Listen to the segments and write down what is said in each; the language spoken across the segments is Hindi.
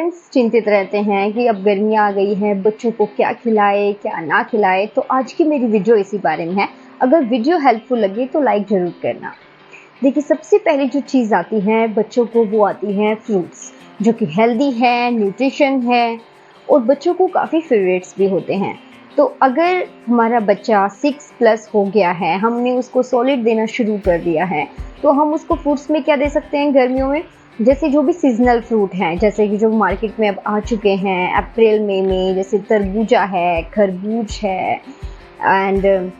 पेरेंट्स चिंतित रहते हैं कि अब गर्मियाँ आ गई हैं, बच्चों को क्या खिलाए क्या ना खिलाए। तो आज की मेरी वीडियो इसी बारे में है। अगर वीडियो हेल्पफुल लगे तो लाइक ज़रूर करना। देखिए, सबसे पहले जो चीज़ आती है बच्चों को, वो आती है फ्रूट्स, जो कि हेल्दी है, न्यूट्रिशन है और बच्चों को काफ़ी फेवरेट्स भी होते हैं। तो अगर हमारा बच्चा 6+ हो गया है, हमने उसको सॉलिड देना शुरू कर दिया है, तो हम उसको फ्रूट्स में क्या दे सकते हैं गर्मियों में? जैसे जो भी सीजनल फ्रूट हैं, जैसे कि जो मार्केट में अब आ चुके हैं अप्रैल मई में, जैसे तरबूजा है, खरबूज है एंड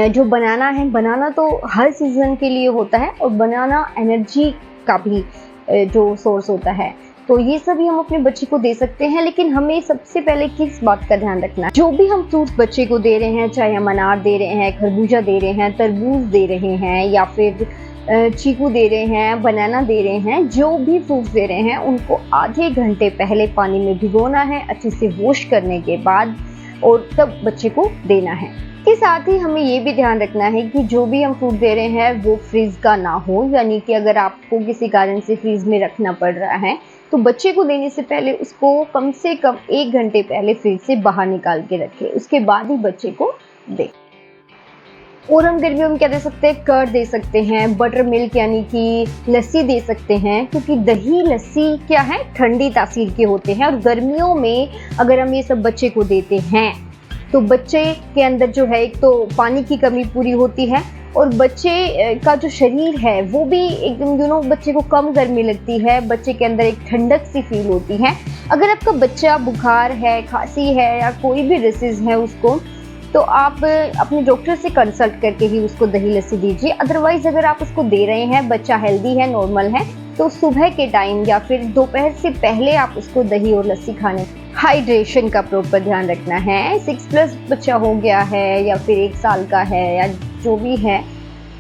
जो बनाना है, बनाना तो हर सीज़न के लिए होता है और बनाना एनर्जी का भी जो सोर्स होता है। तो ये सभी हम अपने बच्चे को दे सकते हैं, लेकिन हमें सबसे पहले किस बात का ध्यान रखना है? जो भी हम फ्रूट्स बच्चे को दे रहे हैं, चाहे हम अनार दे रहे हैं, खरबूजा दे रहे हैं, तरबूज दे रहे हैं या फिर चीकू दे रहे हैं, बनाना दे रहे हैं, जो भी फ्रूट्स दे रहे हैं उनको आधे घंटे पहले पानी में भिगोना है, अच्छे से वॉश करने के बाद, और तब बच्चे को देना है। के साथ ही हमें ये भी ध्यान रखना है कि जो भी हम फ्रूट दे रहे हैं वो फ्रीज का ना हो, यानी कि अगर आपको किसी कारण से फ्रीज में रखना पड़ रहा है तो बच्चे को देने से पहले उसको कम से कम 1 घंटे पहले फ्रीज से बाहर निकाल के रखें, उसके बाद ही बच्चे को दें। और हम गर्मियों में क्या दे सकते हैं? कर्ड दे सकते हैं, बटर मिल्क यानी कि लस्सी दे सकते हैं, क्योंकि दही लस्सी क्या है, ठंडी तासीर के होते हैं। और गर्मियों में अगर हम ये सब बच्चे को देते हैं तो बच्चे के अंदर जो है, एक तो पानी की कमी पूरी होती है और बच्चे का जो शरीर है वो भी एकदम बच्चे को कम गर्मी लगती है, बच्चे के अंदर एक ठंडक सी फील होती है। अगर आपका बच्चा बुखार है, खांसी है या कोई भी डिसीज़ है उसको, तो आप अपने डॉक्टर से कंसल्ट करके ही उसको दही लस्सी दीजिए। अदरवाइज़ अगर आप उसको दे रहे हैं, बच्चा हेल्दी है, नॉर्मल है, तो सुबह के टाइम या फिर दोपहर से पहले आप उसको दही और लस्सी खाने। हाइड्रेशन का प्रॉपर ध्यान रखना है। 6+ बच्चा हो गया है या फिर 1 साल का है या जो भी है,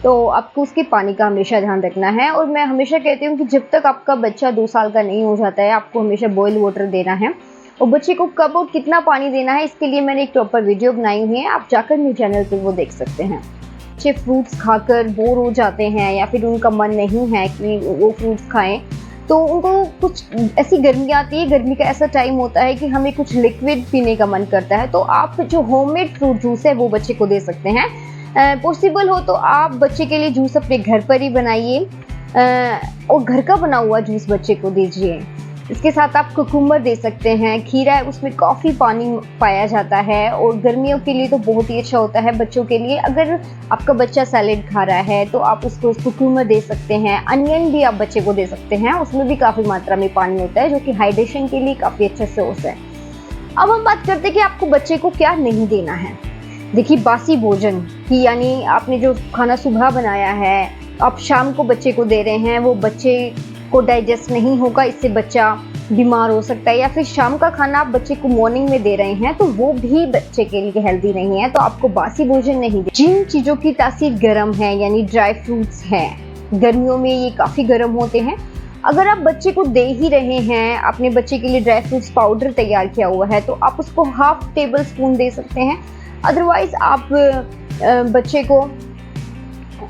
तो आपको उसके पानी का हमेशा ध्यान रखना है। और मैं हमेशा कहती हूँ कि जब तक आपका बच्चा 2 साल का नहीं हो जाता है, आपको हमेशा बॉयल वाटर देना है। और बच्चे को कब और कितना पानी देना है, इसके लिए मैंने एक प्रॉपर वीडियो बनाई हुई है, आप जाकर मेरे चैनल पर वो देख सकते हैं। बच्चे फ्रूट्स खाकर बोर हो जाते हैं या फिर उनका मन नहीं है कि वो फ्रूट्स खाएं, तो उनको कुछ ऐसी गर्मी आती है, गर्मी का ऐसा टाइम होता है कि हमें कुछ लिक्विड पीने का मन करता है, तो आप जो होममेड फ्रूट जूस है वो बच्चे को दे सकते हैं। पॉसिबल हो तो आप बच्चे के लिए जूस अपने घर पर ही बनाइए और घर का बना हुआ जूस बच्चे को दीजिए। इसके साथ आप कुकुम्बर दे सकते हैं, खीरा है उसमें काफ़ी पानी पाया जाता है और गर्मियों के लिए तो बहुत ही अच्छा होता है बच्चों के लिए। अगर आपका बच्चा सैलेड खा रहा है तो आप उसको कुकुम्बर दे सकते हैं। अनियन भी आप बच्चे को दे सकते हैं, उसमें भी काफ़ी मात्रा में पानी होता है, जो कि हाइड्रेशन के लिए काफ़ी अच्छा सोर्स है। अब हम बात करते हैं कि आपको बच्चे को क्या नहीं देना है। देखिए, बासी भोजन की, यानी आपने जो खाना सुबह बनाया है आप शाम को बच्चे को दे रहे हैं, वो बच्चे को डाइजेस्ट नहीं होगा, इससे बच्चा बीमार हो सकता है। या फिर शाम का खाना आप बच्चे को मॉर्निंग में दे रहे हैं तो वो भी बच्चे के लिए हेल्दी नहीं है, तो आपको बासी भोजन नहीं दे। जिन चीज़ों की तासीर गर्म है, यानी ड्राई फ्रूट्स हैं, गर्मियों में ये काफ़ी गर्म होते हैं। अगर आप बच्चे को दे ही रहे हैं, अपने बच्चे के लिए ड्राई फ्रूट्स पाउडर तैयार किया हुआ है, तो आप उसको 1/2 टेबल स्पून दे सकते हैं। अदरवाइज़ आप बच्चे को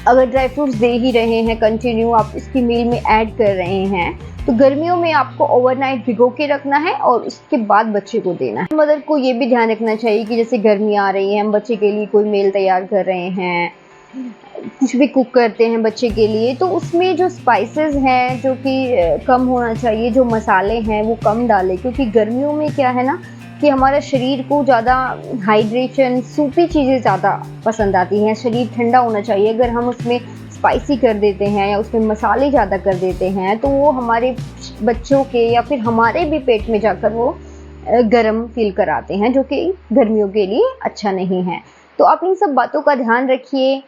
अगर ड्राई फ्रूट्स दे ही रहे हैं कंटिन्यू, आप इसकी मील में ऐड कर रहे हैं, तो गर्मियों में आपको ओवरनाइट भिगो के रखना है और उसके बाद बच्चे को देना है। मदर को ये भी ध्यान रखना चाहिए कि जैसे गर्मी आ रही है, हम बच्चे के लिए कोई मील तैयार कर रहे हैं, कुछ भी कुक करते हैं बच्चे के लिए, तो उसमें जो स्पाइसेस हैं जो कि कम होना चाहिए, जो मसाले हैं वो कम डालें, क्योंकि गर्मियों में क्या है ना कि हमारा शरीर को ज़्यादा हाइड्रेशन, सूपी चीज़ें ज़्यादा पसंद आती हैं, शरीर ठंडा होना चाहिए। अगर हम उसमें स्पाइसी कर देते हैं या उसमें मसाले ज़्यादा कर देते हैं तो वो हमारे बच्चों के या फिर हमारे भी पेट में जाकर वो गर्म फील कराते हैं, जो कि गर्मियों के लिए अच्छा नहीं है। तो आप इन सब बातों का ध्यान रखिए।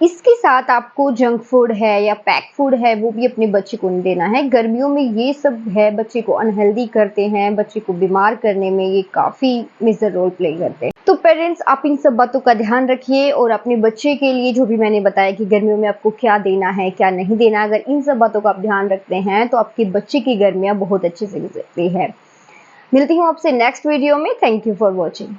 इसके साथ आपको जंक फूड है या पैक फूड है वो भी अपने बच्चे को नहीं देना है। गर्मियों में ये सब है, बच्चे को अनहेल्दी करते हैं, बच्चे को बीमार करने में ये काफ़ी मेजर रोल प्ले करते हैं। तो पेरेंट्स, आप इन सब बातों का ध्यान रखिए और अपने बच्चे के लिए जो भी मैंने बताया कि गर्मियों में आपको क्या देना है क्या नहीं देना, अगर इन सब बातों का आप ध्यान रखते हैं तो आपके बच्चे की गर्मियाँ बहुत अच्छे से गुजरती है। मिलती हूँ आपसे नेक्स्ट वीडियो में। Thank you for watching.